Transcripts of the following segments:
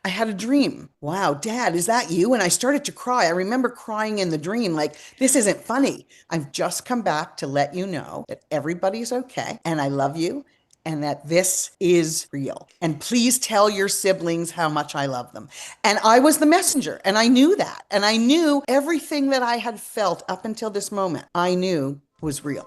I had a dream. Wow, Dad, is that you? And I started to cry. I remember crying in the dream, like, this isn't funny. I've just come back to let you know that everybody's okay and I love you and that this is real. And please tell your siblings how much I love them. And I was the messenger, and I knew that. And I knew everything that I had felt up until this moment, I knew was real.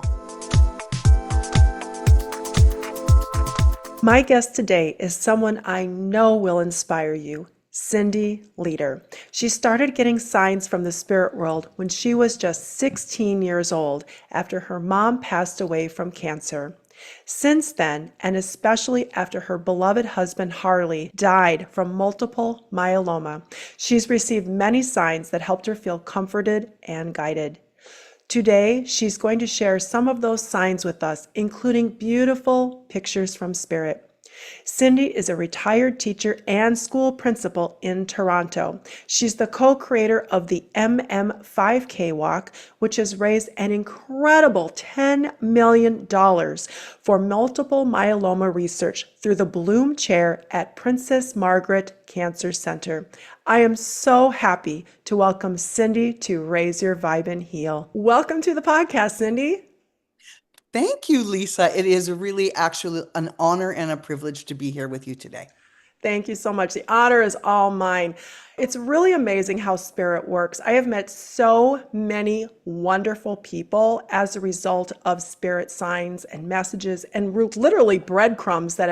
My guest today is someone I know will inspire you, Cindy Leader. She started getting signs from the spirit world when she was just 16 years old after her mom passed away from cancer. Since then, and especially after her beloved husband Harley died from multiple myeloma, she's received many signs that helped her feel comforted and guided. Today, she's going to share some of those signs with us, including beautiful pictures from Spirit. Cindy is a retired teacher and school principal in Toronto. She's the co-creator of the MM5K Walk, which has raised an incredible $10 million for multiple myeloma research through the Bloom Chair at Princess Margaret Cancer Center. I am so happy to welcome Cindy to Raise Your Vibe and Heal. Welcome to the podcast, Cindy. Thank you, Lisa. It is really actually an honor and a privilege to be here with you today. Thank you so much. The honor is all mine. It's really amazing how spirit works. I have met so many wonderful people as a result of spirit signs and messages and literally breadcrumbs that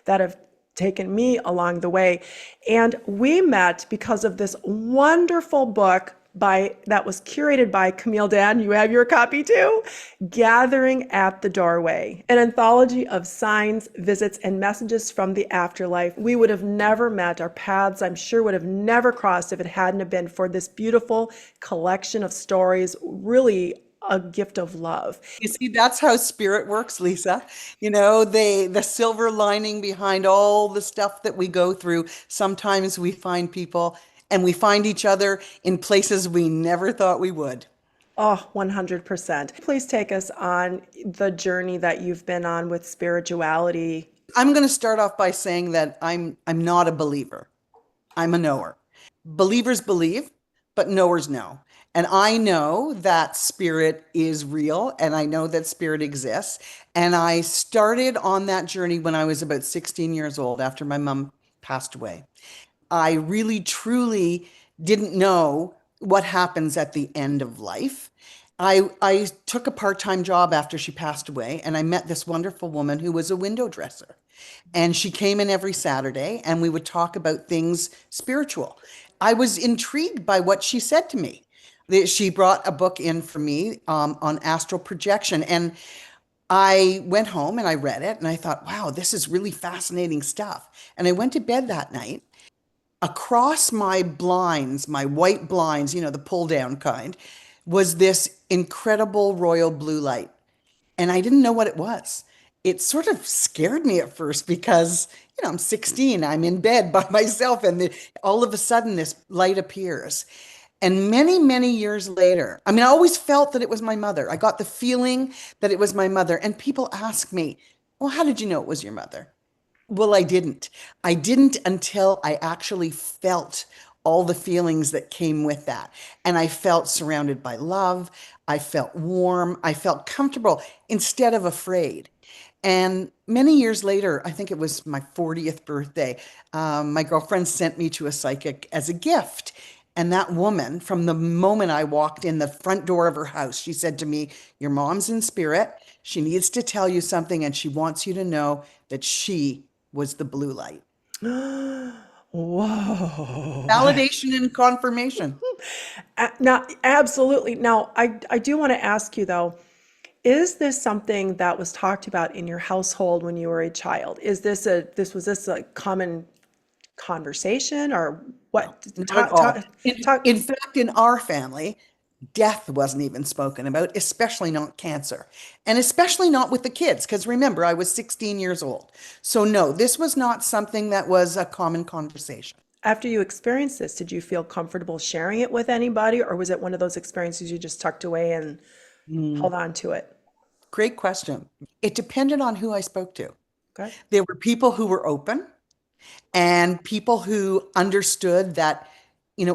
have taken me along the way. And we met because of this wonderful book that was curated by Camille Dan. You have your copy too. Gathering at the Doorway, an anthology of signs, visits, and messages from the afterlife. We would have never met. Our paths, I'm sure, would have never crossed if it hadn't have been for this beautiful collection of stories. Really a gift of love. You see, that's how spirit works, Lisa. The silver lining behind all the stuff that we go through, sometimes we find people and we find each other in places we never thought we would. Oh, 100%. Please take us on the journey that you've been on with spirituality. I'm going to start off by saying that I'm not a believer. I'm a knower. Believers believe, but knowers know. And I know that spirit is real and I know that spirit exists. And I started on that journey when I was about 16 years old after my mom passed away. I really truly didn't know what happens at the end of life. I took a part-time job after she passed away, and I met this wonderful woman who was a window dresser. And she came in every Saturday and we would talk about things spiritual. I was intrigued by what she said to me. She brought a book in for me on astral projection. And I went home and I read it and I thought, wow, this is really fascinating stuff. And I went to bed that night. Across my blinds, my white blinds, the pull down kind, was this incredible royal blue light. And I didn't know what it was. It sort of scared me at first because, I'm 16, I'm in bed by myself, and all of a sudden this light appears. And many, many years later, I always felt that it was my mother. I got the feeling that it was my mother. And people ask me, well, how did you know it was your mother? Well, I didn't. I didn't until I actually felt all the feelings that came with that. And I felt surrounded by love. I felt warm. I felt comfortable instead of afraid. And many years later, I think it was my 40th birthday, my girlfriend sent me to a psychic as a gift. And that woman, from the moment I walked in the front door of her house, she said to me, your mom's in spirit. She needs to tell you something, and she wants you to know that she was the blue light. Whoa. Validation and confirmation. Now, absolutely. Now, I do want to ask you though, is this something that was talked about in your household when you were a child? Was this a common conversation or No, what? not at Talk, all. talk, In, talk. in fact, in our family, death wasn't even spoken about, especially not cancer, and especially not with the kids. Because remember, I was 16 years old. So, no, this was not something that was a common conversation. After you experienced this, did you feel comfortable sharing it with anybody, or was it one of those experiences you just tucked away and Mm, held on to it? great question. It depended on who I spoke to. Okay. There were people who were open, and people who understood that,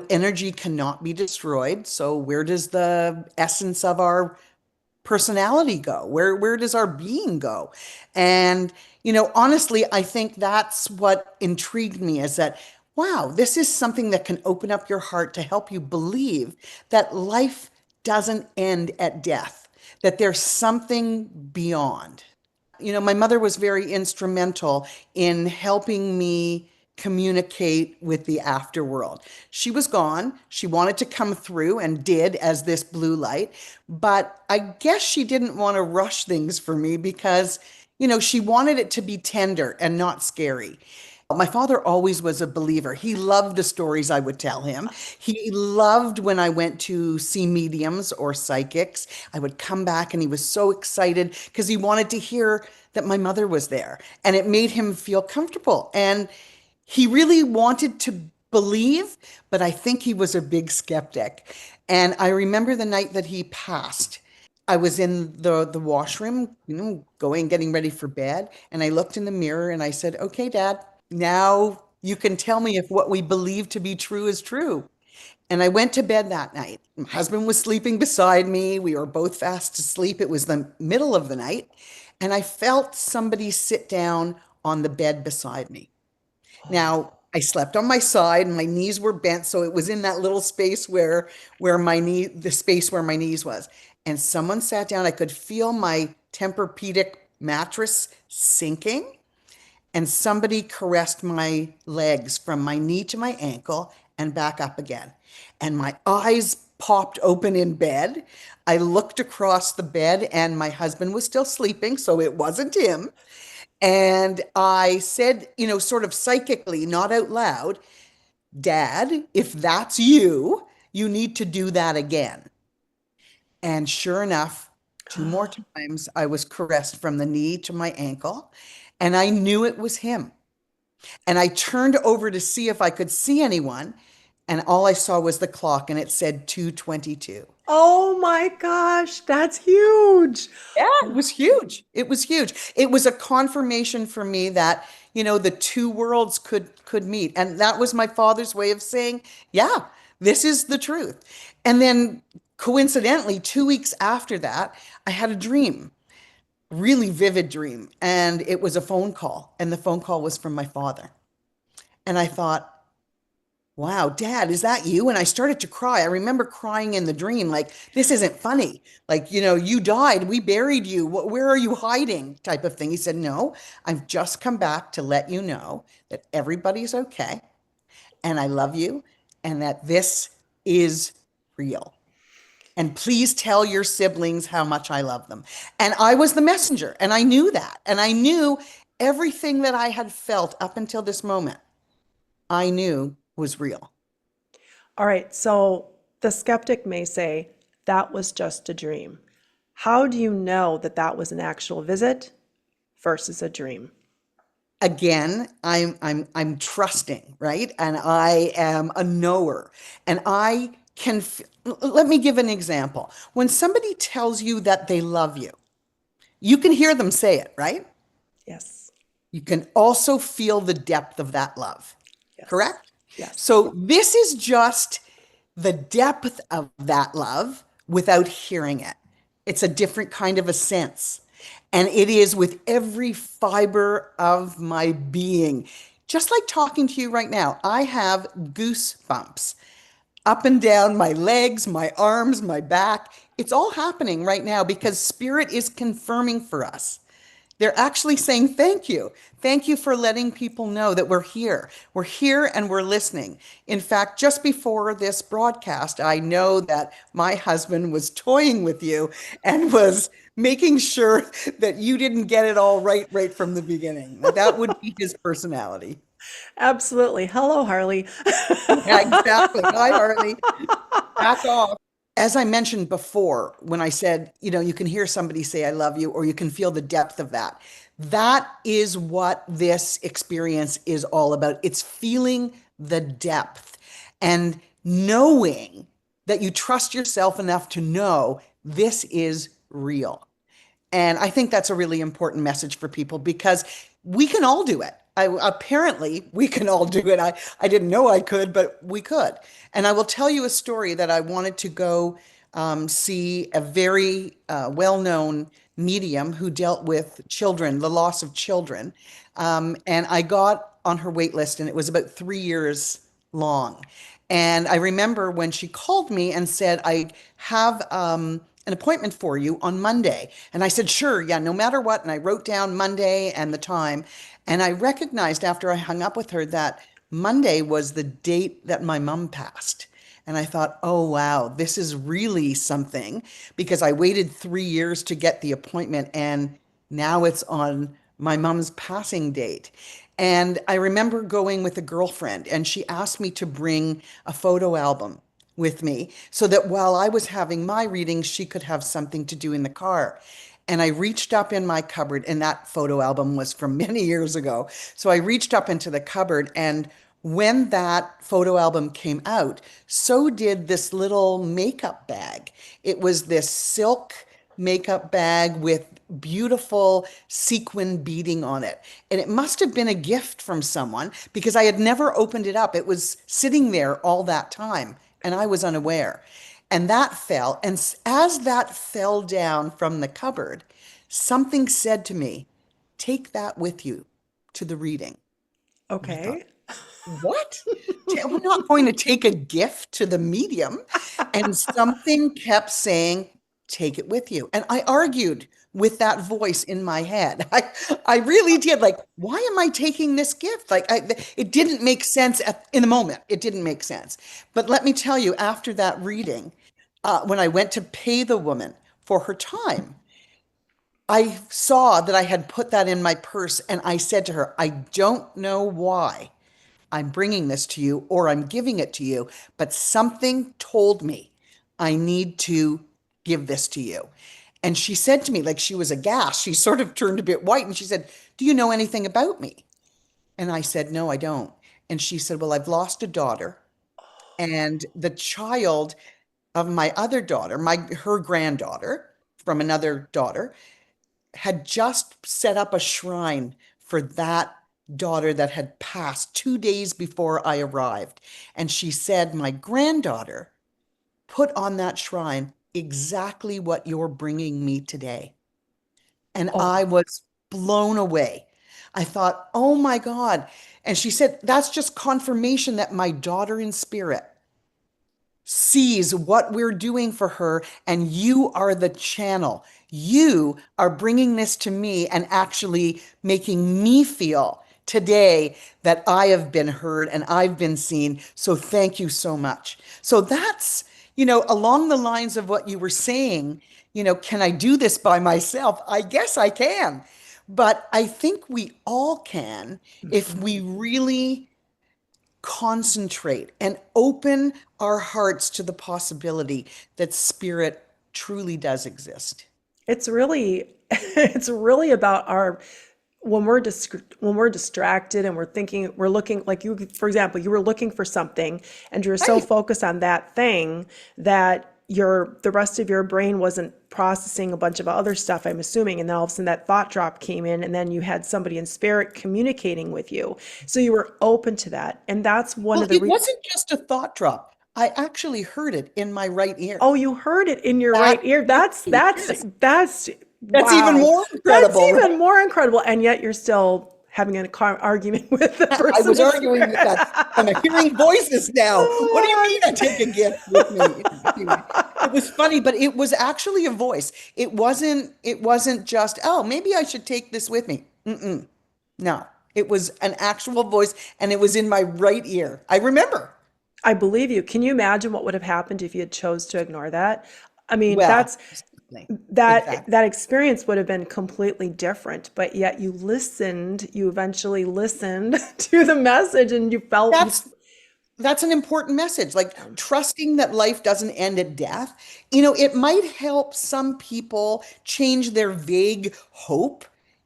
energy cannot be destroyed. So where does the essence of our personality go? Where does our being go? And honestly, I think that's what intrigued me, is that, wow, this is something that can open up your heart to help you believe that life doesn't end at death, that there's something beyond. My mother was very instrumental in helping me communicate with the afterworld. She was gone. She wanted to come through and did, as this blue light, but I guess she didn't want to rush things for me because, she wanted it to be tender and not scary. My father always was a believer. He loved the stories I would tell him. He loved when I went to see mediums or psychics. I would come back and he was so excited because he wanted to hear that my mother was there, and it made him feel comfortable. And he really wanted to believe, but I think he was a big skeptic. And I remember the night that he passed. I was in the washroom, getting ready for bed, and I looked in the mirror and I said, "Okay, Dad, now you can tell me if what we believe to be true is true." And I went to bed that night. My husband was sleeping beside me. We were both fast asleep. It was the middle of the night, and I felt somebody sit down on the bed beside me. Now, I slept on my side and my knees were bent, so it was in that little space the space where my knees was. And someone sat down. I could feel my Tempur-Pedic mattress sinking, and somebody caressed my legs from my knee to my ankle and back up again. And my eyes popped open in bed. I looked across the bed and my husband was still sleeping, so it wasn't him. And I said, sort of psychically, not out loud, "Dad, if that's you, you need to do that again." And sure enough, two more times I was caressed from the knee to my ankle, and I knew it was him. And I turned over to see if I could see anyone, and all I saw was the clock, and it said 2:22. Oh my gosh, that's huge. Yeah, it was huge. It was huge. It was a confirmation for me that, the two worlds could meet. And that was my father's way of saying, yeah, this is the truth. And then coincidentally, 2 weeks after that, I had a dream, really vivid dream, and it was a phone call, and the phone call was from my father. And I thought, "Wow, Dad, is that you?" And I started to cry. I remember crying in the dream, like, "This isn't funny. Like, you died. We buried you. Where are you hiding?" type of thing. He said, "No, I've just come back to let you know that everybody's okay, and I love you, and that this is real. And please tell your siblings how much I love them." And I was the messenger, and I knew that. And I knew everything that I had felt up until this moment, I knew was real. All right, so the skeptic may say that was just a dream. How do you know that that was an actual visit versus a dream? Again, I'm trusting, right? And I am a knower. And I can let me give an example. When somebody tells you that they love you, you can hear them say it, right? Yes, You can also feel the depth of that love, yes, correct? yes. So this is just the depth of that love without hearing it. It's a different kind of a sense. And it is with every fiber of my being. Just like talking to you right now, I have goosebumps up and down my legs, my arms, my back. It's all happening right now because Spirit is confirming for us. They're actually saying thank you. Thank you for letting people know that we're here. We're here and we're listening. In fact, just before this broadcast, I know that my husband was toying with you and was making sure that you didn't get it all right from the beginning. That would be his personality. Absolutely. Hello, Harley. Yeah, exactly. Hi, Harley. Back off. As I mentioned before, when I said, you can hear somebody say, "I love you," or you can feel the depth of that. That is what this experience is all about. It's feeling the depth and knowing that you trust yourself enough to know this is real. And I think that's a really important message for people because we can all do it. apparently we can all do it. I didn't know I could, but we could. And I will tell you a story that I wanted to go see a very well-known medium who dealt with children, the loss of children. And I got on her wait list, and it was about 3 years long. And I remember when she called me and said, I have an appointment for you on Monday. And I said, sure, yeah, no matter what. And I wrote down Monday and the time. And I recognized after I hung up with her that Monday was the date that my mom passed. And I thought, oh, wow, this is really something because I waited 3 years to get the appointment and now it's on my mom's passing date. And I remember going with a girlfriend and she asked me to bring a photo album with me so that while I was having my reading, she could have something to do in the car. And I reached up in my cupboard, and that photo album was from many years ago. So I reached up into the cupboard, and when that photo album came out, so did this little makeup bag. It was this silk makeup bag with beautiful sequin beading on it. And it must have been a gift from someone because I had never opened it up. It was sitting there all that time, and I was unaware. And that fell. And as that fell down from the cupboard, something said to me, take that with you to the reading. And I thought, Okay. what? We're not going to take a gift to the medium. And something kept saying, take it with you. And I argued with that voice in my head. I really did. Like, why am I taking this gift? It didn't make sense in the moment. It didn't make sense. But let me tell you, after that reading, when I went to pay the woman for her time, I saw that I had put that in my purse and I said to her, I don't know why I'm bringing this to you or I'm giving it to you, but something told me I need to give this to you. And she said to me, like she was aghast, she sort of turned a bit white and she said, do you know anything about me? And I said, no, I don't. And she said, well, I've lost a daughter. And the child of my other daughter, her granddaughter from another daughter, had just set up a shrine for that daughter that had passed 2 days before I arrived. And she said, my granddaughter put on that shrine exactly what you're bringing me today. And Oh, I was blown away. I thought, oh my God. And she said, that's just confirmation that my daughter in spirit sees what we're doing for her, and you are the channel. You are bringing this to me and actually making me feel today that I have been heard and I've been seen. So thank you so much. So that's, along the lines of what you were saying, can I do this by myself? I guess I can. But I think we all can if mhm. we really concentrate and open our hearts to the possibility that spirit truly does exist. It's really it's really about our when we're distracted and we're thinking we're looking like you for example you were looking for something and you're so Right. focused on that thing that the rest of your brain wasn't processing a bunch of other stuff, I'm assuming, and then all of a sudden that thought drop came in and then you had somebody in spirit communicating with you, so you were open to that. And that's one Well, of the it wasn't just a thought drop. I actually heard it in my right ear. Oh, you heard it in your right That, ear. yes, That's that's even wow. more That's incredible, even right? more incredible. And yet you're still having an argument with the I person was that's arguing with that. I'm hearing voices now. What do you mean I take a gift with me? Anyway, it was funny, but it was actually a voice. It wasn't just, oh, maybe I should take this with me. Mm-mm. No, it was an actual voice and it was in my right ear. I remember. I believe you. Can you imagine what would have happened if you had chose to ignore that? I mean, Well, that's exactly. that Exactly. that experience would have been completely different, but yet you eventually listened to the message and you felt you That's That's an important message, like trusting that life doesn't end at death. It might help some people change their vague hope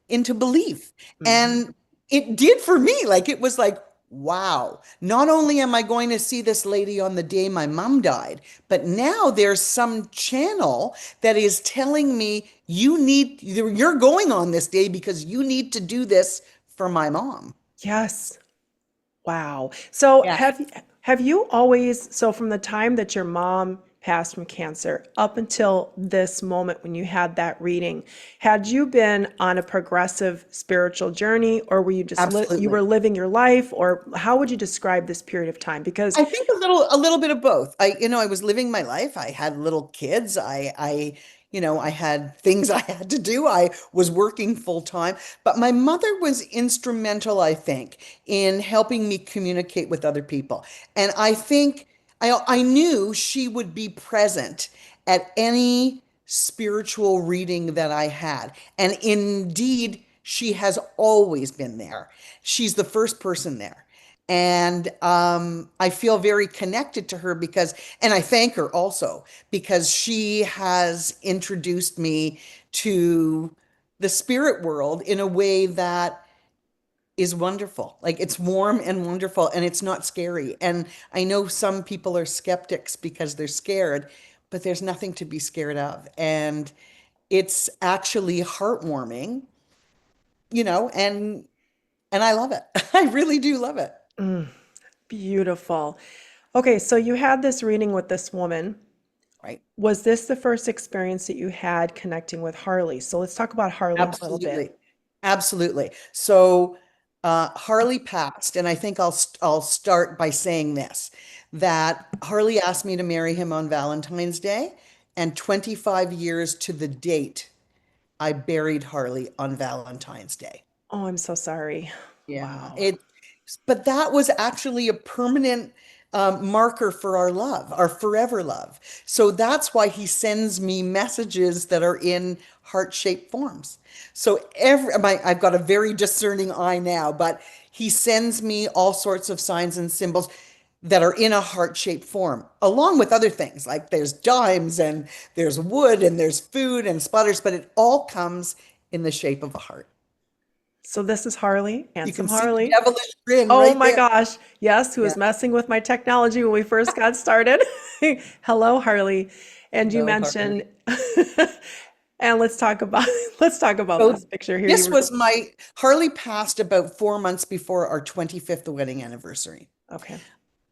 into belief. Mhm. And it did for me. Like, it was like, wow, not only am I going to see this lady on the day my mom died, but now there's some channel that is telling me you're going on this day because you need to do this for my mom. Yes. Wow. So Yeah. have you always, so from the time that your mom passed from cancer up until this moment when you had that reading, had you been on a progressive spiritual journey, or were you just you were Absolutely. living your life, or how would you describe this period of time? Because I think a little bit of both. I was living my life. I had little kids. I had things I had to do. I was working full time, but my mother was instrumental, I think, in helping me communicate with other people. And I think I knew she would be present at any spiritual reading that I had. And indeed, she has always been there. She's the first person there. And I feel very connected to her and I thank her also because she has introduced me to the spirit world in a way that is wonderful. Like it's warm and wonderful and it's not scary. And I know some people are skeptics because they're scared, but there's nothing to be scared of. And it's actually heartwarming, and I love it. I really do love it. beautiful. Okay, so you had this reading with this woman. Right. Was this the first experience that you had connecting with Harley? So let's talk about Harley a little bit. Absolutely. Absolutely. So Harley passed, and I think I'll start by saying this, that Harley asked me to marry him on Valentine's Day, and 25 years to the date, I buried Harley on Valentine's Day. Oh, I'm so sorry. Yeah, Wow. but that was actually a permanent marker for our love, our forever love. So that's why he sends me messages that are in heart-shaped forms. So I've got a very discerning eye now, but he sends me all sorts of signs and symbols that are in a heart-shaped form, along with other things like there's dimes and there's wood and there's food and sputters, but it all comes in the shape of a heart. So this is Harley, You handsome can see the Harley. devilish grin Oh right my there. gosh. Yes, who Yeah. was messing with my technology when we first got started. Hello, Harley. And you No, mentioned, Harley. and let's talk about So this picture here. You this were was my Harley passed about 4 months before our 25th wedding anniversary. okay.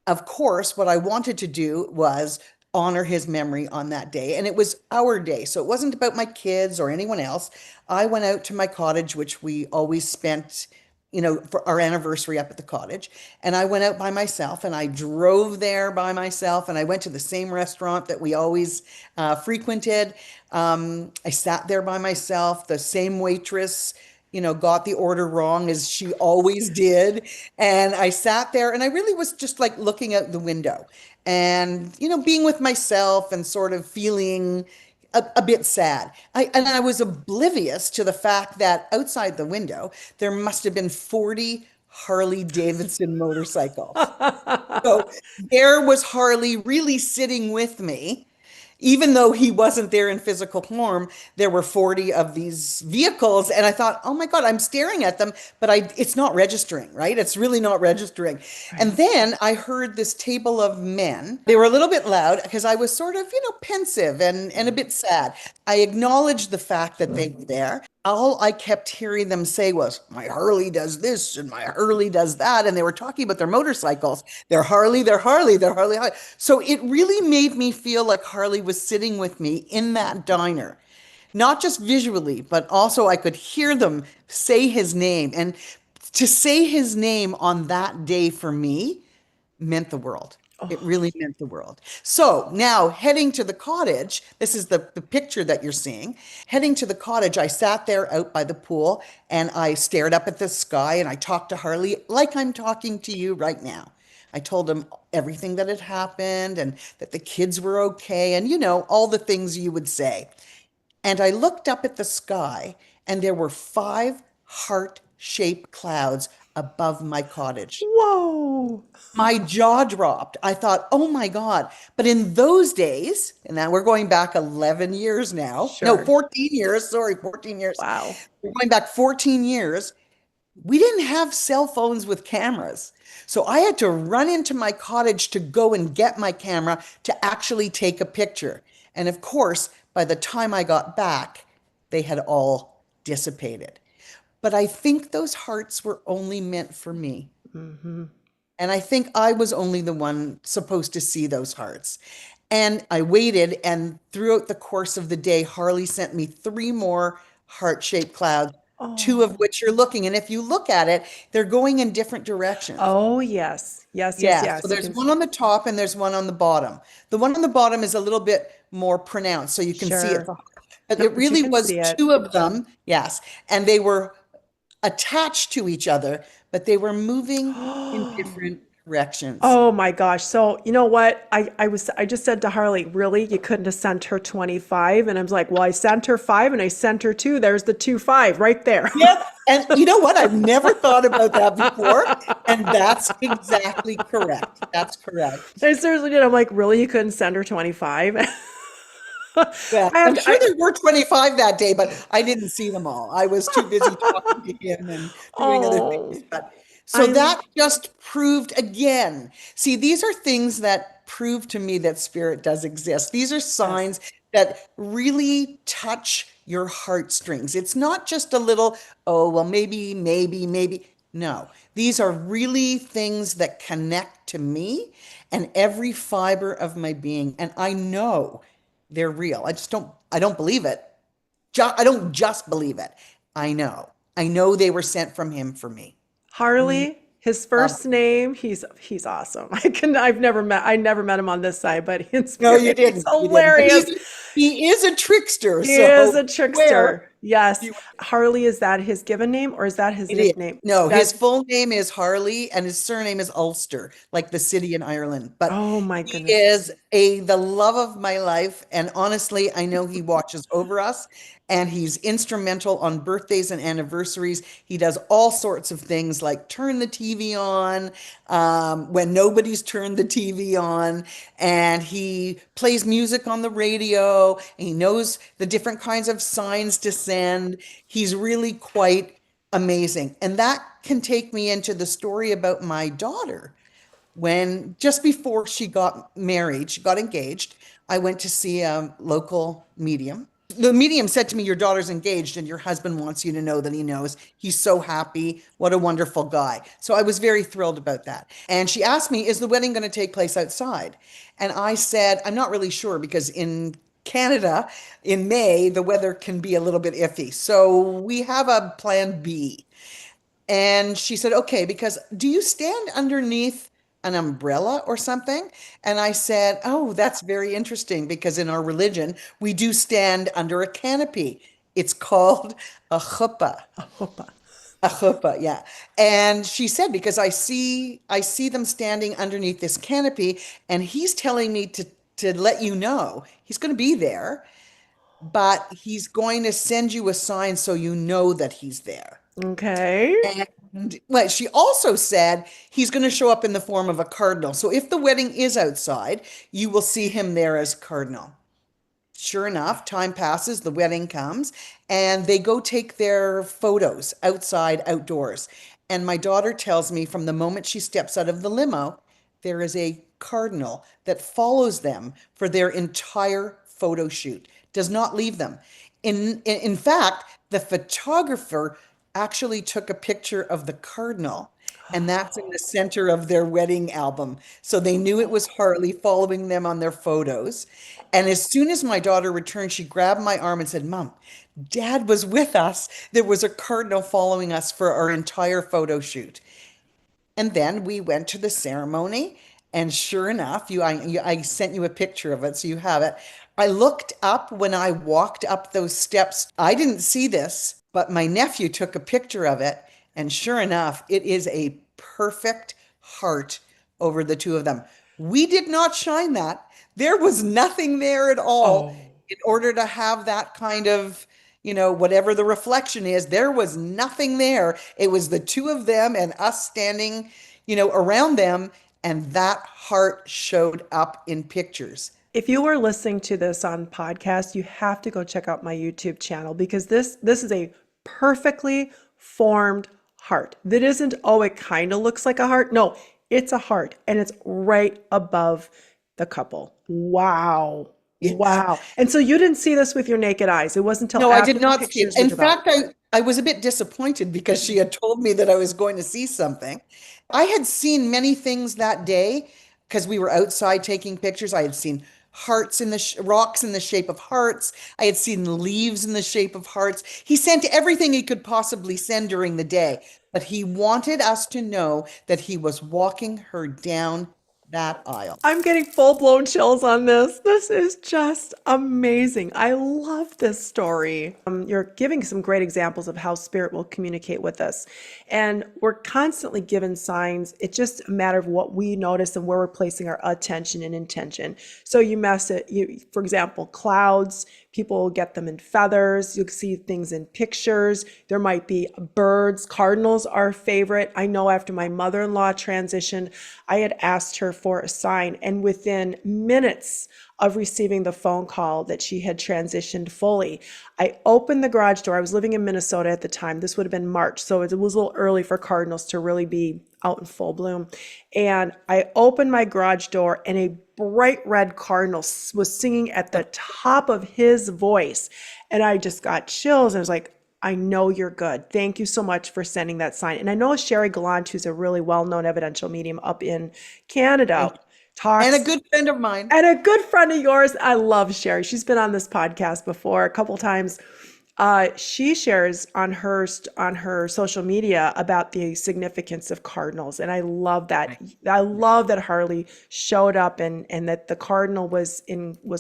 Of course, what I wanted to do was honor his memory on that day. And it was our day. So it wasn't about my kids or anyone else. I went out to my cottage, which we always spent, for our anniversary up at the cottage. And I went out by myself and I drove there by myself and I went to the same restaurant that we always frequented. I sat there by myself, the same waitress got the order wrong as she always did. And I sat there and I really was just like looking out the window and, being with myself and sort of feeling a bit sad. And I was oblivious to the fact that outside the window, there must have been 40 Harley Davidson motorcycles. So there was Harley really sitting with me. Even though he wasn't there in physical form, there were 40 of these vehicles. And I thought, oh my God, I'm staring at them, but it's not registering, right? It's really not registering. And Right. then I heard this table of men. They were a little bit loud because I was sort of, pensive and a bit sad. I acknowledged the fact that they were there. All I kept hearing them say was, my Harley does this and my Harley does that. And they were talking about their motorcycles. Their Harley, their Harley, their Harley, Harley. So it really made me feel like Harley was sitting with me in that diner. Not just visually, but also I could hear them say his name. And to say his name on that day for me meant the world. It Oh, really meant the world. So now heading to the cottage, this is the picture that you're seeing. Heading to the cottage, I sat there out by the pool and I stared up at the sky and I talked to Harley like I'm talking to you right now. I told him everything that had happened and that the kids were okay and, all the things you would say. And I looked up at the sky and there were five heart-shaped clouds above my cottage. whoa. My jaw dropped. I thought, oh my God. But in those days, and now we're going back 11 years now. No, Sure. 14 years. Sorry, 14 years. Wow. We're going back 14 years. We didn't have cell phones with cameras. So I had to run into my cottage to go and get my camera to actually take a picture. And of course, by the time I got back, they had all dissipated. but I think those hearts were only meant for me. Hmm. And I think I was only the one supposed to see those hearts. And I waited, and throughout the course of the day, Harley sent me three more heart-shaped clouds, two of Oh, which you're looking. And if you look at it, they're going in different directions. oh yes, yes, yes, Yeah, so yes. You there's can, one on the top and there's one on the bottom. The one on the bottom is a little bit more pronounced, so you can see it. sure. But No, it but you really can was see it. two of them, yes, and they were attached to each other, but they were moving in different directions. Oh my gosh. So, you know what? I just said to Harley, really? You couldn't have sent her 25? And I was like, well, I sent her 5 and I sent her 2. There's the 2 5 right there. Yes, and you know what? I've never thought about that before, and that's exactly correct. That's correct. I seriously did. I'm like, really? You couldn't send her 25? I Yeah, have I'm to, sure there were 25 that day, but I didn't see them all. I was too busy talking to him and doing other oh, things. But so I, that just proved again. See, these are things that prove to me that spirit does exist. These are yes. signs that really touch your heartstrings. It's not just a little, oh, well, maybe. No, these are really things that connect to me and every fiber of my being. And I know they're real. I don't believe it. I don't just believe it. I know. I know they were sent from him for me. Harley, his Um, first name, he's awesome. I never met him on this side, but in no, you spirit, he's didn't. You didn't. But hilarious. he is a trickster. He is So a beware. trickster. Yes. Harley, is that his given name or is that his It is. nickname? No, his That, full name is Harley and his surname is Ulster, like the city in Ireland. But oh my he goodness. is the love of my life. And honestly, I know he watches over us and he's instrumental on birthdays and anniversaries. He does all sorts of things like turn the TV on when nobody's turned the TV on. And he plays music on the radio. And he knows the different kinds of signs to send. He's really quite amazing. And that can take me into the story about my daughter. When just before she got married, she got engaged, I went to see a local medium. The medium said to me, your daughter's engaged and your husband wants you to know that he knows. He's so happy. What a wonderful guy. So I was very thrilled about that. And she asked me, is the wedding going to take place outside? And I said, I'm not really sure because in Canada in May, the weather can be a little bit iffy. So we have a plan B. And she said, okay, because do you stand underneath an umbrella or something? And I said, oh, that's very interesting because in our religion, we do stand under a canopy. It's called a chuppah. Opa. A chuppah, yeah. And she said, because I see them standing underneath this canopy, and he's telling me to let you know he's going to be there, but he's going to send you a sign so you know that he's there. Okay. And well, she also said he's going to show up in the form of a cardinal. So if the wedding is outside, you will see him there as cardinal. Sure enough, time passes, the wedding comes, and they go take their photos outside, outdoors. And my daughter tells me from the moment she steps out of the limo, there is a cardinal that follows them for their entire photo shoot, does not leave them. In fact, the photographer actually took a picture of the cardinal, and that's in the center of their wedding album. So they knew it was Harley following them on their photos. And as soon as my daughter returned, she grabbed my arm and said, Mom, Dad was with us. There was a cardinal following us for our entire photo shoot. And then we went to the ceremony, and sure enough, I sent you a picture of it, so you have it. I looked up when I walked up those steps. I didn't see this, but my nephew took a picture of it, and sure enough, it is a perfect heart over the two of them. We did not shine that. There was nothing there at all Oh. in order to have that kind of, whatever the reflection is, there was nothing there. It was the two of them and us standing, around them. And that heart showed up in pictures. If you are listening to this on podcast, you have to go check out my YouTube channel because this is a perfectly formed heart. That isn't, oh, it kind of looks like a heart. No, it's a heart and it's right above the couple. Wow. Yeah. Wow. And so you didn't see this with your naked eyes. It wasn't until No, I after did the not see it. pictures were In developed. fact, I was a bit disappointed because she had told me that I was going to see something. I had seen many things that day because we were outside taking pictures. I had seen hearts in the rocks in the shape of hearts. I had seen leaves in the shape of hearts. He sent everything he could possibly send during the day, but he wanted us to know that he was walking her down that aisle. I'm getting full-blown chills on this. This is just amazing. I love this story. You're giving some great examples of how spirit will communicate with us. And we're constantly given signs. It's just a matter of what we notice and where we're placing our attention and intention. So you mess it, for example, clouds, people get them in feathers. You see things in pictures. There might be birds. Cardinals are a favorite. I know after my mother-in-law transitioned, I had asked her for a sign, and within minutes of receiving the phone call that she had transitioned fully, I opened the garage door. I was living in Minnesota at the time. This would have been March, so it was a little early for cardinals to really be out in full bloom. And I opened my garage door, and a bright red cardinal was singing at the top of his voice. And I just got chills. I was like, I know you're good. Thank you so much for sending that sign. And I know Sherry Gallant, who's a really well-known evidential medium up in Canada, And a talks, good friend of mine. and a good friend of yours. I love Sherry. She's been on this podcast before a couple times. She shares on her social media about the significance of cardinals, and I love that. Right. I love that Harley showed up and that the cardinal was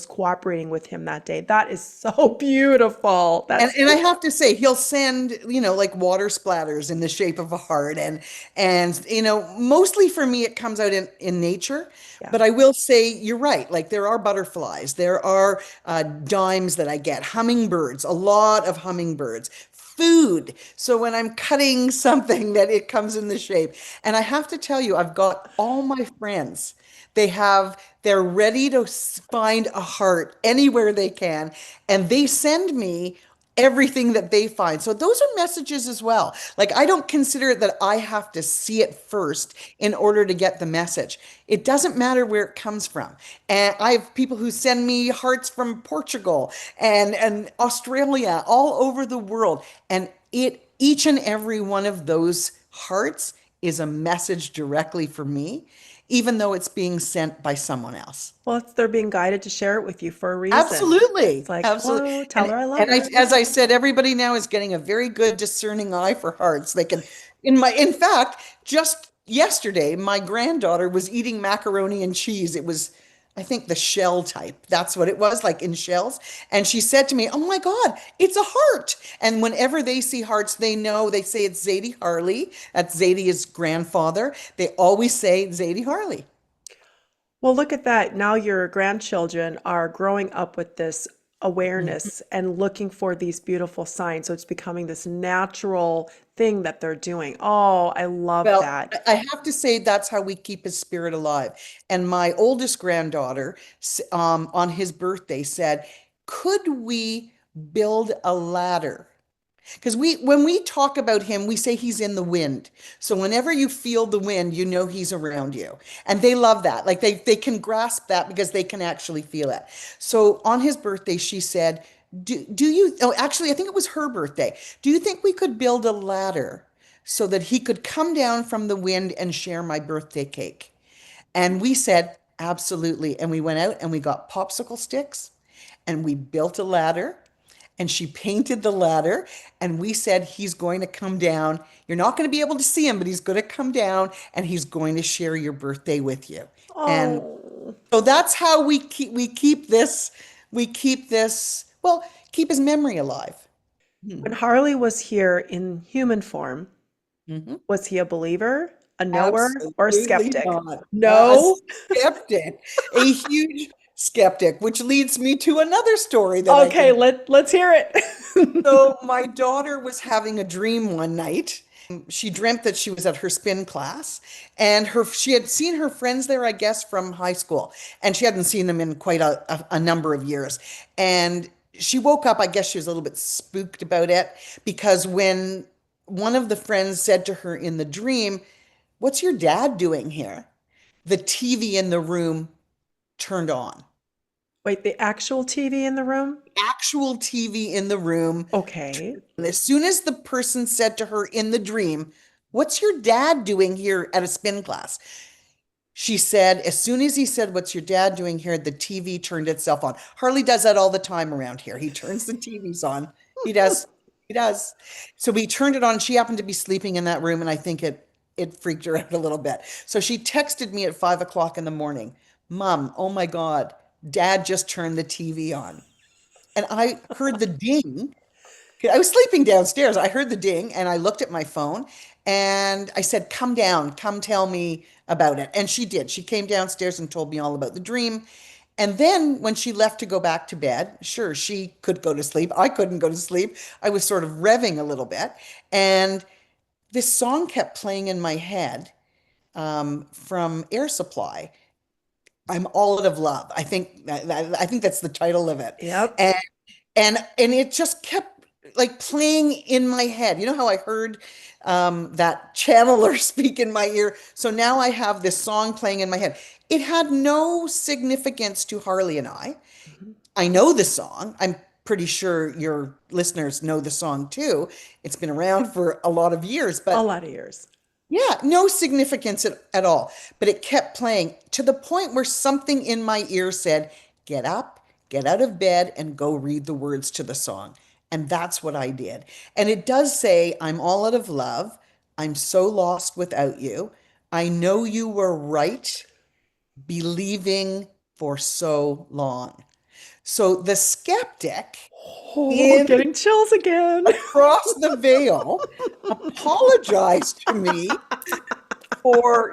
cooperating with him that day. That is so beautiful. That's And I have to say, he'll send, like water splatters in the shape of a heart. And mostly for me, it comes out in nature. yeah. But I will say, you're right. Like there are butterflies, there are dimes that I get, hummingbirds, a lot of hummingbirds, food. So when I'm cutting something, that it comes in the shape. And I have to tell you, I've got all my friends. They're ready to find a heart anywhere they can, and they send me everything that they find. So those are messages as well. Like I don't consider it that I have to see it first in order to get the message. It doesn't matter where it comes from. And I have people who send me hearts from Portugal and Australia, all over the world. And each and every one of those hearts is a message directly for me, even though it's being sent by someone else. Well, they're being guided to share it with you for a reason. It's Absolutely. like, Absolutely. hello, tell And her I love and I, her. as I said, everybody now is getting a very good discerning eye for hearts. They can, in fact, just yesterday, my granddaughter was eating macaroni and cheese. It was, I think, the shell type. That's what it was, like in shells. And she said to me, "Oh my God, it's a heart." And whenever they see hearts, they know, they say it's Zadie Harley. That's Zadie's grandfather. They always say Zadie Harley. Well, look at that. Now your grandchildren are growing up with this Mhm. awareness and looking for these beautiful signs. So it's becoming this natural thing that they're doing. Oh, I love Well, that. I have to say that's how we keep his spirit alive. And my oldest granddaughter, on his birthday, said, "Could we build a ladder?" Because when we talk about him, we say he's in the wind. So whenever you feel the wind, you know he's around you. And they love that. Like they can grasp that because they can actually feel it. So on his birthday, she said, do you, oh, actually, I think it was her birthday. Do you think we could build a ladder so that he could come down from the wind and share my birthday cake? And we said, absolutely. And we went out and we got popsicle sticks and we built a ladder and she painted the ladder and we said he's going to come down. You're not going to be able to see him, but he's going to come down and he's going to share your birthday with you. And Oh, so that's how we keep this well, keep his memory alive. when Harley was here in human form, Mm-hmm. was he a believer, a knower, or a Absolutely skeptic? not. A No? skeptic, a huge skeptic, which leads me to another story that I Okay, can. let's hear it. So, my daughter was having a dream one night. She dreamt that she was at her spin class and she had seen her friends there, I guess, from high school, and she hadn't seen them in quite a number of years. And she woke up, I guess she was a little bit spooked about it because when one of the friends said to her in the dream, "What's your dad doing here?" The TV in the room turned on. Wait, the actual TV in the room? Actual TV in the room. Okay. And as soon as the person said to her in the dream, "What's your dad doing here at a spin class?" She said, as soon as he said, "What's your dad doing here?" the TV turned itself on. Harley does that all the time around here. He turns the TVs on. He does. He does. So we turned it on. She happened to be sleeping in that room, and I think it freaked her out a little bit. So she texted me at 5 o'clock in the morning, "Mom, oh my God, Dad just turned the TV on." And I heard the ding. I was sleeping downstairs. I heard the ding and I looked at my phone and I said, "Come down, come tell me about it." And she did. She came downstairs and told me all about the dream. And then when she left to go back to bed, sure, she could go to sleep. I couldn't go to sleep. I was sort of revving a little bit. And this song kept playing in my head from Air Supply. I'm All Out of Love. I think that's the title of it. Yep. And and it just kept like playing in my head. You know how I heard that channeler speak in my ear? So now I have this song playing in my head. It had no significance to Harley and I. Mhm. I know the song. I'm pretty sure your listeners know the song too. It's been around for a lot of years, A but lot of years. yeah, no significance at all. But it kept playing to the point where something in my ear said, "Get up, get out of bed, and go read the words to the song." And that's what I did. And it does say, "I'm all out of love. I'm so lost without you. I know you were right, believing for so long." So the skeptic Oh, in getting chills again. across the veil apologized to me for,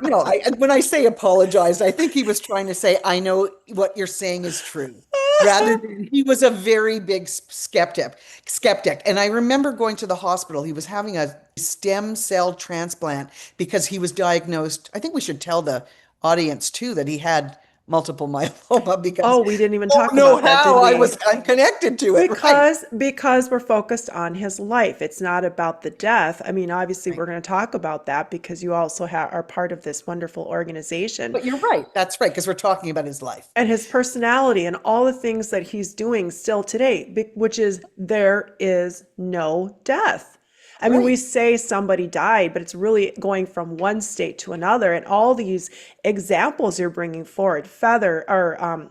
when I say apologized, I think he was trying to say, "I know what you're saying is true." Rather than he was a very big skeptic. And I remember going to the hospital. He was having a stem cell transplant because he was diagnosed. I think we should tell the audience too that he had multiple myeloma because Oh, we didn't even I don't talk know about that, did how we? I'm connected to it, right? Because we're focused on his life. It's not about the death. I mean, obviously Right. we're going to talk about that because you also are part of this wonderful organization But you're right. That's right, because we're talking about his life. and his personality and all the things that he's doing still today, which is there is no death. I mean, we Right. say somebody died, but it's really going from one state to another. And all these examples you're bringing forward, feather or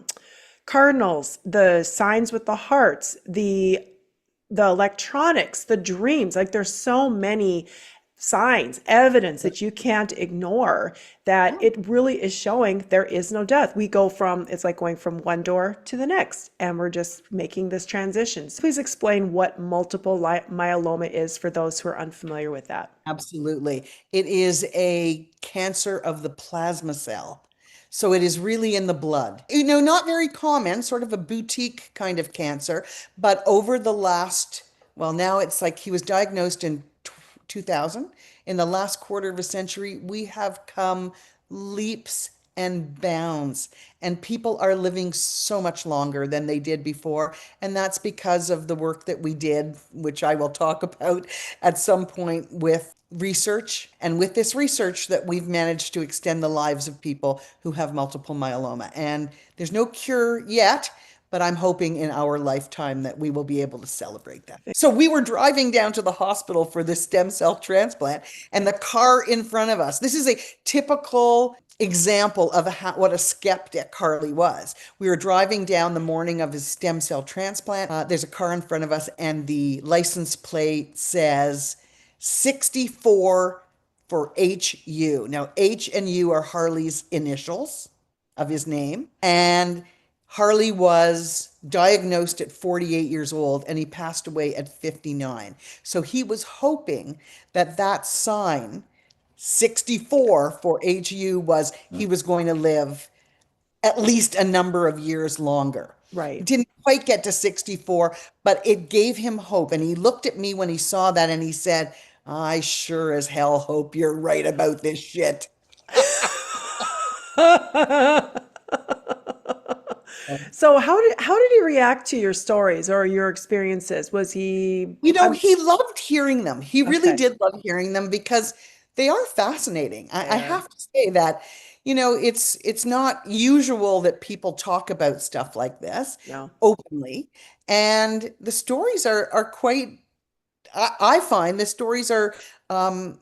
cardinals, the signs with the hearts, the electronics, the dreams, like there's so many signs, evidence that you can't ignore that Yeah. it really is showing there is no death. We go from, it's like going from one door to the next, and we're just making this transition. So please explain what multiple myeloma is for those who are unfamiliar with that. Absolutely. It is a cancer of the plasma cell. So it is really in the blood. Not very common, sort of a boutique kind of cancer, but over the last, well, now it's like he was diagnosed in 2000. In the last quarter of a century, we have come leaps and bounds, and people are living so much longer than they did before. And that's because of the work that we did, which I will talk about at some point with research. And with this research, that we've managed to extend the lives of people who have multiple myeloma. And there's no cure yet, but I'm hoping in our lifetime that we will be able to celebrate that. So we were driving down to the hospital for this stem cell transplant, and the car in front of us, this is a typical example of what a skeptic Harley was. We were driving down the morning of his stem cell transplant. There's a car in front of us, and the license plate says 64 for HU. Now, H and U are Harley's initials of his name. And Harley was diagnosed at 48 years old and he passed away at 59. So he was hoping that that sign, 64 for HU, was he was going to live at least a number of years longer. Right. Didn't quite get to 64, but it gave him hope. And he looked at me when he saw that and he said, "I sure as hell hope you're right about this shit." So how did he react to your stories or your experiences? Was he He loved hearing them. He really okay. did love hearing them because they are fascinating. I There. have to say that, it's not usual that people talk about stuff like this No. openly. And the stories are quite, I find the stories are um,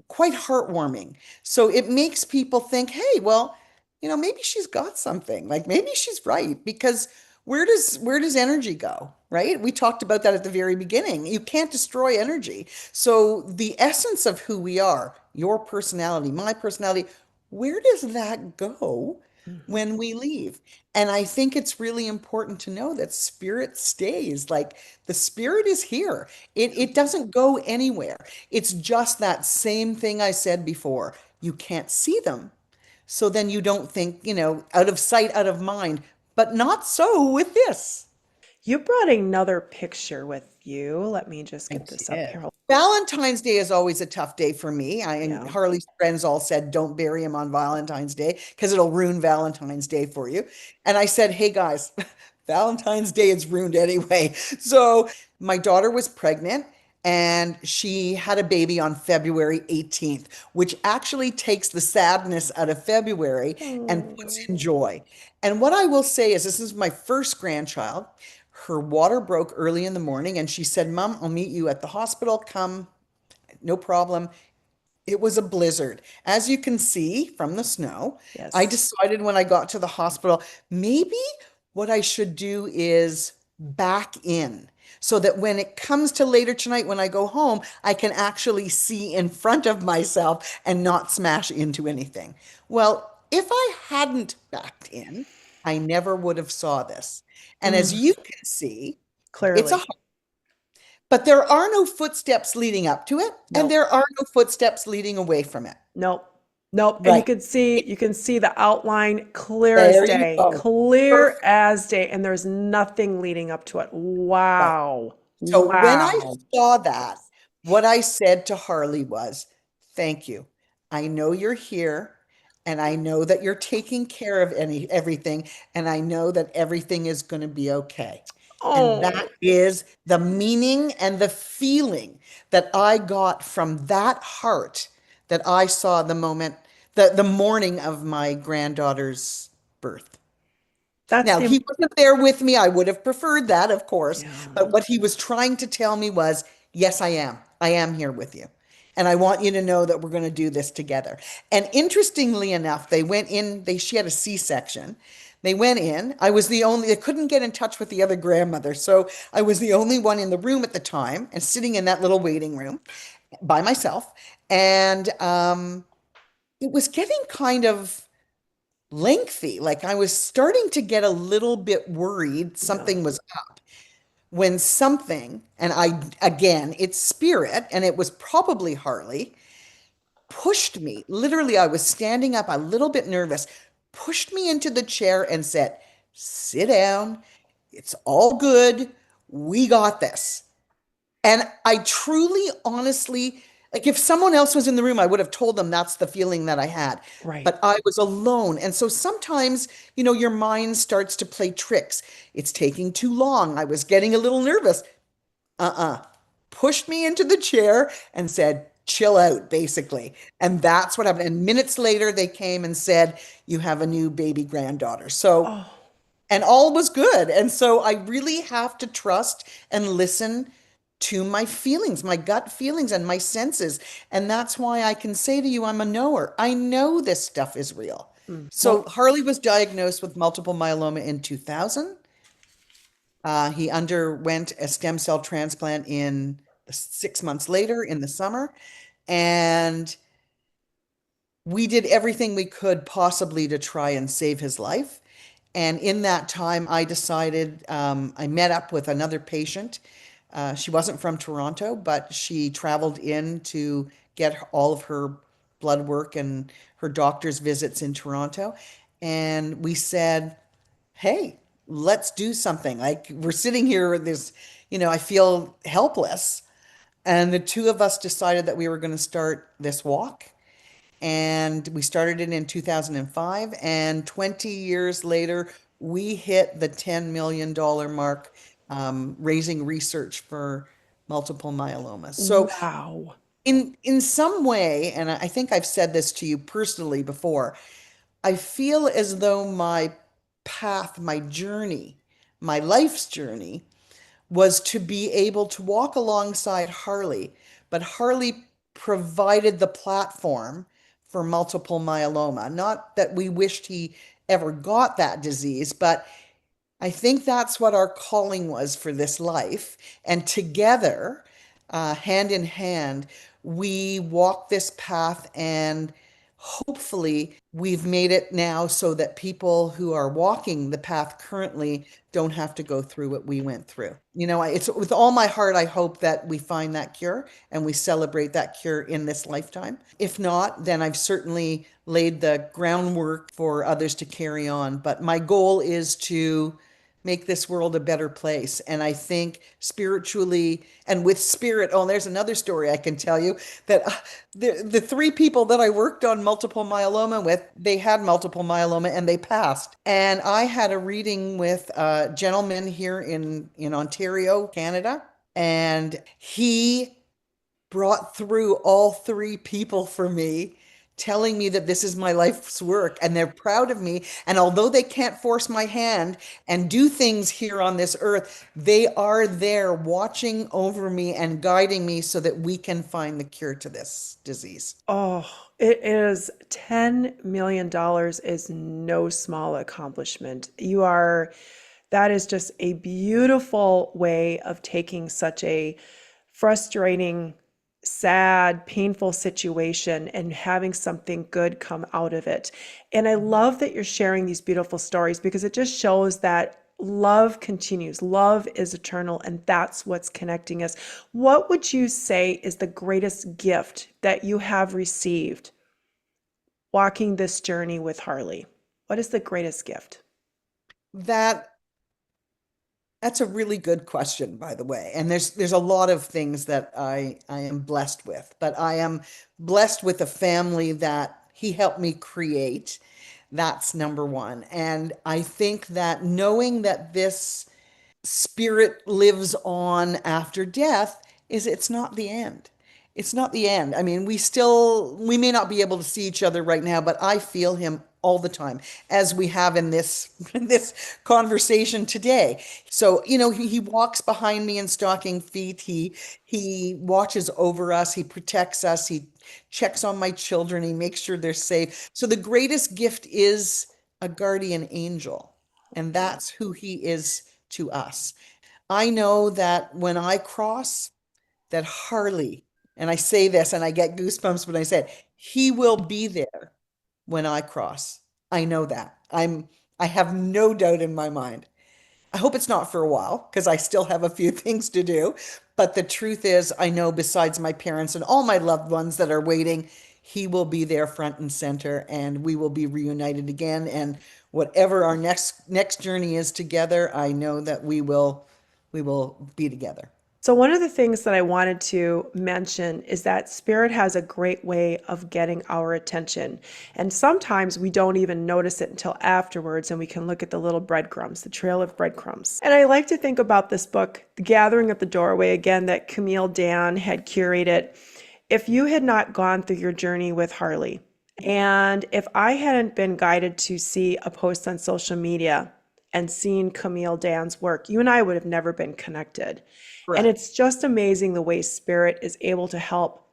quite heartwarming. So it makes people think, hey, well, maybe she's got something. Like maybe she's right because where does energy go, right? We talked about that at the very beginning. You can't destroy energy. So the essence of who we are, your personality, my personality, where does that go Hmm. when we leave? And I think it's really important to know that spirit stays. Like the spirit is here. It doesn't go anywhere. It's just that same thing I said before. You can't see them. So then you don't think, out of sight, out of mind. But not so with this. You brought another picture with you. Let me just I get this up did. here. Valentine's Day is always a tough day for me. And Yeah. Harley's friends all said, don't bury him on Valentine's Day because it'll ruin Valentine's Day for you. And I said, hey guys, Valentine's Day is ruined anyway. So my daughter was pregnant and she had a baby on February 18th, which actually takes the sadness out of February and puts Oh, in joy. And what I will say is, this is my first grandchild. Her water broke early in the morning, and she said, Mom, I'll meet you at the hospital. Come, no problem. It was a blizzard. As you can see from the snow, I yes. decided when I got to the hospital, maybe what I should do is back in so that when it comes to later tonight, when I go home, I can actually see in front of myself and not smash into anything. Well, if I hadn't backed in, I never would have saw this. And as Mm, you can see, it's a clearly. but there are no footsteps leading up to it, and Nope. there are no footsteps leading away from it. Nope. Nope. And Right. you can see the outline clear as There you day. go. Clear Perfect. as day. And there's nothing leading up to it. Right. Wow. So when I Wow. saw that, what I said to Harley was, thank you. I know you're here and I know that you're taking care of everything and I know that everything is going to be okay. And that Oh, is the meaning and the feeling that I got from that heart that I saw the moment, the morning of my granddaughter's birth. that's Now, the, he wasn't there with me. I would have preferred that, of course. yeah. But what he was trying to tell me was, yes, I am. I am here with you. And I want you to know that we're going to do this together. And interestingly enough, they went in, she had a C-section. They went in. I couldn't get in touch with the other grandmother. So I was the only one in the room at the time and sitting in that little waiting room by myself. And it was getting kind of lengthy. Like I was starting to get a little bit worried Yeah. something was up when something, and again, it's spirit, and it was probably Harley, pushed me. Literally, I was standing up a little bit nervous, pushed me into the chair and said, sit down. It's all good. We got this. And I truly, honestly, like if someone else was in the room, I would have told them that's the feeling that I had. Right. But I was alone. And so sometimes, your mind starts to play tricks. It's taking too long. I was getting a little nervous. Uh-uh. Pushed me into the chair and said, chill out, basically. And that's what happened. And minutes later, they came and said, you have a new baby granddaughter. So Oh, and all was good. And so I really have to trust and listen to my feelings, my gut feelings, and my senses. And that's why I can say to you, I'm a knower. I know this stuff is real. So well, Harley was diagnosed with multiple myeloma in 2000. He underwent a stem cell transplant in 6 months later in the summer. And we did everything we could possibly to try and save his life. And in that time, I decided, I met up with another patient. She wasn't from Toronto, but she traveled in to get all of her blood work and her doctor's visits in Toronto. And we said, hey, let's do something. Like we're sitting here, I feel helpless. And the two of us decided that we were going to start this walk and we started it in 2005 and 20 years later we hit the $10 million mark, raising research for multiple myeloma. So wow. In some way, and I think I've said this to you personally before, I feel as though my path, my journey, my life's journey was to be able to walk alongside Harley, but Harley provided the platform for multiple myeloma. Not that we wished he ever got that disease, but I think that's what our calling was for this life. And together, hand in hand, we walk this path, and hopefully we've made it now so that people who are walking the path currently don't have to go through what we went through. It's with all my heart, I hope that we find that cure and we celebrate that cure in this lifetime. If not, then I've certainly laid the groundwork for others to carry on. But my goal is to make this world a better place. And I think spiritually and with spirit, oh, there's another story I can tell you that the three people that I worked on multiple myeloma with, they had multiple myeloma and they passed. And I had a reading with a gentleman here in Ontario, Canada, and he brought through all three people for me, telling me that this is my life's work and they're proud of me. And although they can't force my hand and do things here on this earth, they are there watching over me and guiding me so that we can find the cure to this disease. Oh, it is $10 million dollars is no small accomplishment. That is just a beautiful way of taking such a frustrating, sad, painful situation and having something good come out of it. And I love that you're sharing these beautiful stories because it just shows that love continues. Love is eternal, and that's what's connecting us. What would you say is the greatest gift that you have received walking this journey with Harley? What is the greatest gift? That That's a really good question, by the way. And there's a lot of things that I am blessed with, but I am blessed with a family that he helped me create. That's number one. And I think that knowing that this spirit lives on after death is it's not the end. It's not the end. I mean, we may not be able to see each other right now, but I feel him all the time, as we have in this this conversation today. So, he walks behind me in stocking feet. He watches over us, he protects us, he checks on my children, he makes sure they're safe. So the greatest gift is a guardian angel, and that's who he is to us. I know that when I cross, that Harley, and I say this and I get goosebumps when I say it, he will be there when I cross. I know that. I have no doubt in my mind. I hope it's not for a while because I still have a few things to do. But the truth is, I know besides my parents and all my loved ones that are waiting, he will be there front and center and we will be reunited again. And whatever our next journey is together, I know that we will be together. So, one of the things that I wanted to mention is that spirit has a great way of getting our attention. And sometimes we don't even notice it until afterwards, and we can look at the little breadcrumbs, the trail of breadcrumbs. And I like to think about this book, The Gathering at the Doorway, again, that Camille Dan had curated. If you had not gone through your journey with Harley, and if I hadn't been guided to see a post on social media and seen Camille Dan's work, you and I would have never been connected. And Correct. it's just amazing the way spirit is able to help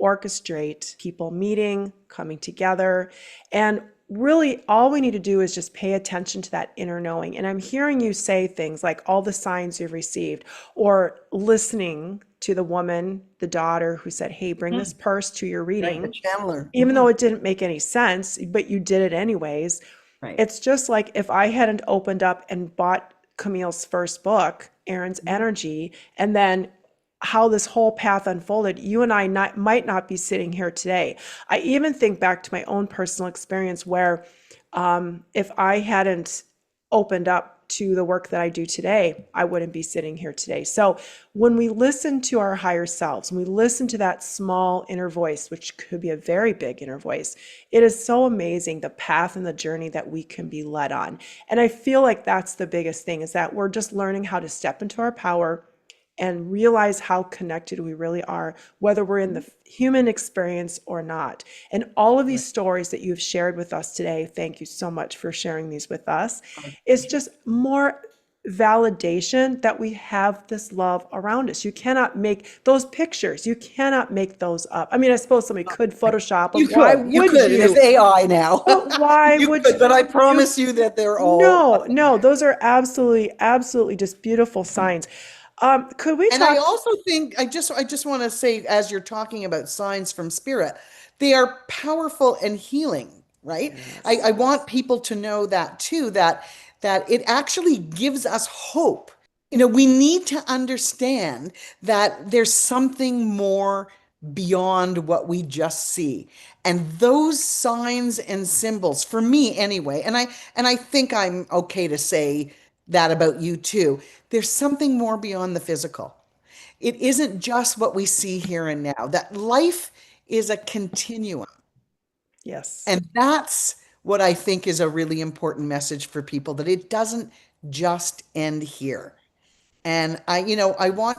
orchestrate people meeting, coming together. And really all we need to do is just pay attention to that inner knowing. And I'm hearing you say things like all the signs you've received, or listening to the woman, the daughter who said, "Hey, bring this purse to your Right, the reading," channeler. even though it didn't make any sense, but you did it anyways. Right. It's just like if I hadn't opened up and bought Camille's first book, Aaron's Energy, and then how this whole path unfolded, you and I might not be sitting here today. I even think back to my own personal experience where if I hadn't opened up to the work that I do today, I wouldn't be sitting here today. So when we listen to our higher selves, when we listen to that small inner voice, which could be a very big inner voice, it is so amazing the path and the journey that we can be led on. And I feel like that's the biggest thing, is that we're just learning how to step into our power and realize how connected we really are, whether we're in the human experience or not. And all of these Right. stories that you've shared with us today, thank you so much for sharing these with us. Our It's pleasure. just more validation that we have this love around us. You cannot make those pictures, you cannot make those up. I mean, I suppose somebody could Photoshop them. Why You would could. It's you? AI now. But why You would could, but I you? promise you that they're all No, no, authentic. those are absolutely, absolutely just beautiful signs. Could we And I talk? also think I just want to say, as you're talking about signs from spirit, they are powerful and healing, right? I Yes. want people to know that too, that it actually gives us hope. We need to understand that there's something more beyond what we just see. And those signs and symbols, for me anyway, and I think I'm okay to say that about you too. There's something more beyond the physical. It isn't just what we see here and now. That life is a continuum. Yes. And that's what I think is a really important message for people, that it doesn't just end here. And I want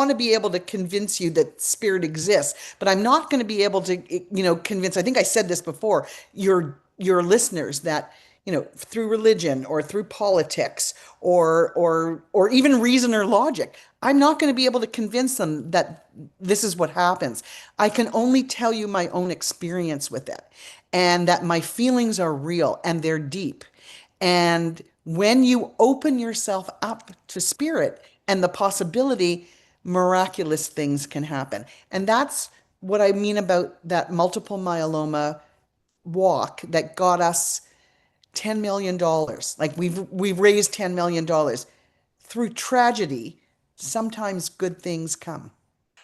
to be able to convince you that spirit exists, but I'm not going to be able to, convince, I think I said this before, your listeners that, through religion or through politics or even reason or logic, I'm not going to be able to convince them that this is what happens. I can only tell you my own experience with it, and that my feelings are real and they're deep. And when you open yourself up to spirit and the possibility, miraculous things can happen. And that's what I mean about that multiple myeloma walk that got us $10 million. Like we've raised $10 million. Through tragedy, sometimes good things come.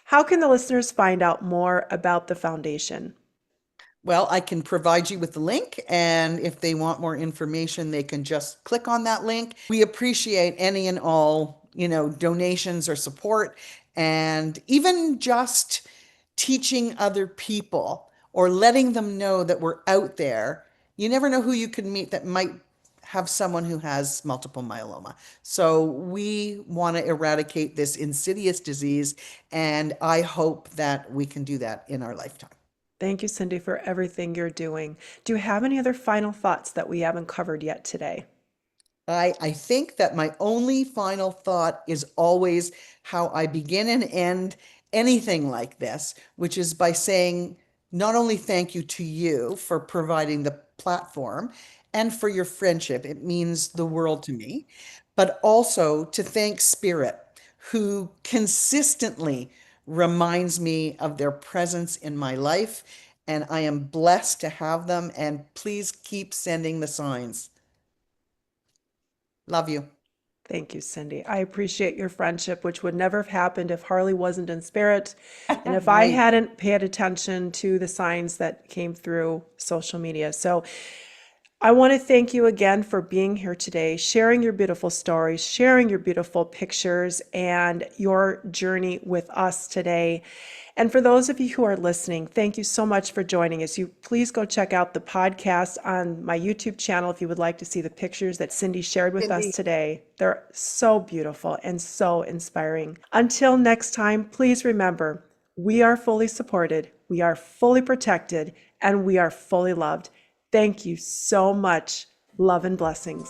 How can the listeners find out more about the foundation? Well, I can provide you with the link, and if they want more information, they can just click on that link. We appreciate any and all, donations or support, and even just teaching other people or letting them know that we're out there. You never know who you could meet that might have someone who has multiple myeloma. So we want to eradicate this insidious disease, and I hope that we can do that in our lifetime. Thank you, Cindy, for everything you're doing. Do you have any other final thoughts that we haven't covered yet today? I think that my only final thought is always how I begin and end anything like this, which is by saying not only thank you to you for providing the platform and for your friendship, it means the world to me, but also to thank Spirit, who consistently reminds me of their presence in my life. And I am blessed to have them. And please keep sending the signs. Love you. Thank you, Cindy. I appreciate your friendship, which would never have happened if Harley wasn't in spirit and if I Right. hadn't paid attention to the signs that came through social media. So I want to thank you again for being here today, sharing your beautiful stories, sharing your beautiful pictures, and your journey with us today. And for those of you who are listening, thank you so much for joining us. You please go check out the podcast on my YouTube channel if you would like to see the pictures that Cindy shared with us Cindy. today. They're so beautiful and so inspiring. Until next time, please remember, we are fully supported, we are fully protected, and we are fully loved. Thank you so much. Love and blessings.